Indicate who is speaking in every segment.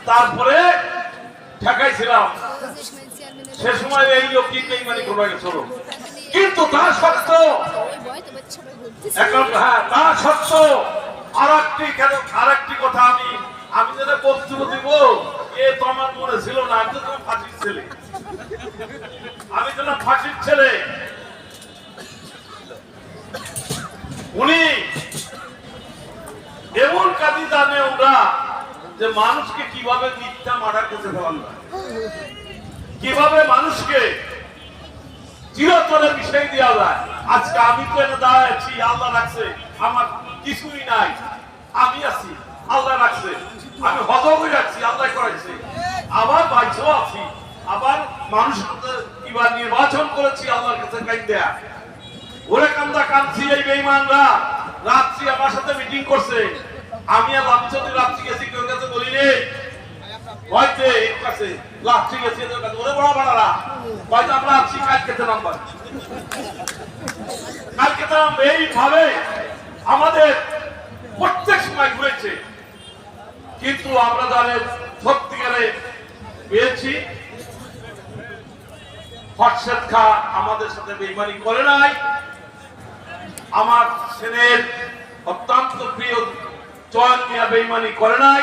Speaker 1: তারপরে ঠেকাইছিলাম, সে সময় এই লোক কি বেঈমানি করে গেছিল। কিন্তু তা সত্ত্বেও এখন তা সত্ত্বেও আরেকটি কথা আমি যেটা বক্তব্য দিব, এ তো আমার মনে ছিল না। আমি তো তোমার ফাঁসির ছেলে, আমি তো না ফাঁসির ছেলে। উনি এমন কাজই জানে ওরা যে মানুষকে কিভাবে মিথ্যা মার্ডার করতে ফেলান না, কিভাবে মানুষকে চিরতরে বিষয় দেওয়া যায়। আজকে আমি তো এনে দাঁড়াচ্ছি, আল্লাহ রাখছে, আমার কিছুই নাই, আমি আছি, আল্লাহ রাখছে, আমি হজমই রাখছি, আল্লাহ করাইছে, আবার বাইছেও আছি, আবার মানুষ কিবা নির্বাচন করেছি আল্লাহর কাছে কাইন দেয়া। ওরে কান্দা কাঁদছি এই বেঈমানরা। রাত্রি আমার সাথে মিটিং করছে, আমি আর লাভি চৌধুরী রাত্রি গেছি, কেউ কাছে বলিনি হয়তো এর কাছে লাত্রি গেছি, ওরে বড় বাড়ারা হয়তো আমরা আছি কালকেতে নাম্বার, কালকেতে এইভাবে আমাদের প্রত্যেক সময় ঘুরেছে। কিন্তু আমরা জানেন সত্যিকারে পেয়েছি, ফরশেদ খা আমাদের সাথে বেঈমানি করে নাই। আমার ছেলের অত্যন্ত প্রিয় চয়ন মিয়া বেঈমানি করে নাই।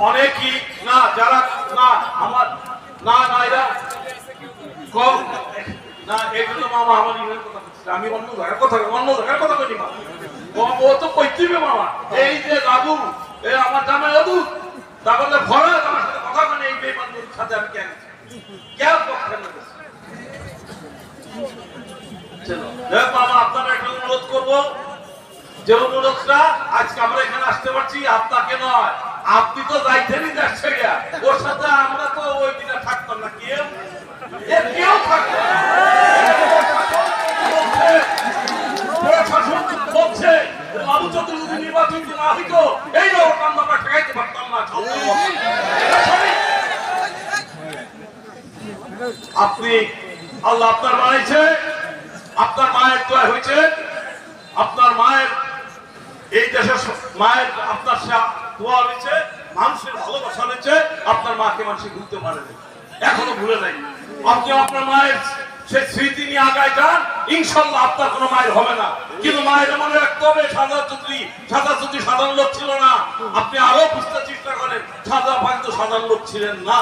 Speaker 1: অনেকই না, যারা না আমার না না এরা কম না, এগুলো মামা আমার ইমের কথা বলছিল, আমি অন্য জায়গার কথা বলি। মা ও তো কইতিবে মামা, এই যে বাবু এ আমার জামাই বাবু তাহলে ভরা আমার সাথে কথা বলে, এই বেঈমানদের সাথে আমি কেন মামা আপনারা একটা অনুরোধ করবো, যে অনুরোধটা আজকে আমরা এখানে আসতে পারছি আপনাকে নয়, আপনি তো যাইতেনই যাচ্ছে গিয়া, ওর সাথে আমরা তো ওই দিনে থাকতাম না, কেউ থাকতো বলছে বাবু চতুর্থী নির্বাচন না হইতো এই আমরা ঠেকাইতে পারতাম না। আপনি আল্লাহ আপনার বানাইছে, আপনার মায়ের দোয়া হয়েছে, আপনার মায়ের এই দেশের মায়ের আপনার দোয়া হয়েছে, মানুষের ভালোবাসা হয়েছে, আপনার মাকে মানুষ ভুলতে পারে এখনো ভুলে নাই। আপনি আপনার মায়ের সেই স্মৃতি নিয়ে আগায় যান, ইনশাল্লাহ আপনার কোনো মায়ের হবে না। কিন্তু মায়ের মনে রাখতে হবে সাধারণ লোক ছিল না। আপনি আরো বুঝতে চেষ্টা করেন, সাদা ভাই তো সাধারণ লোক ছিলেন না।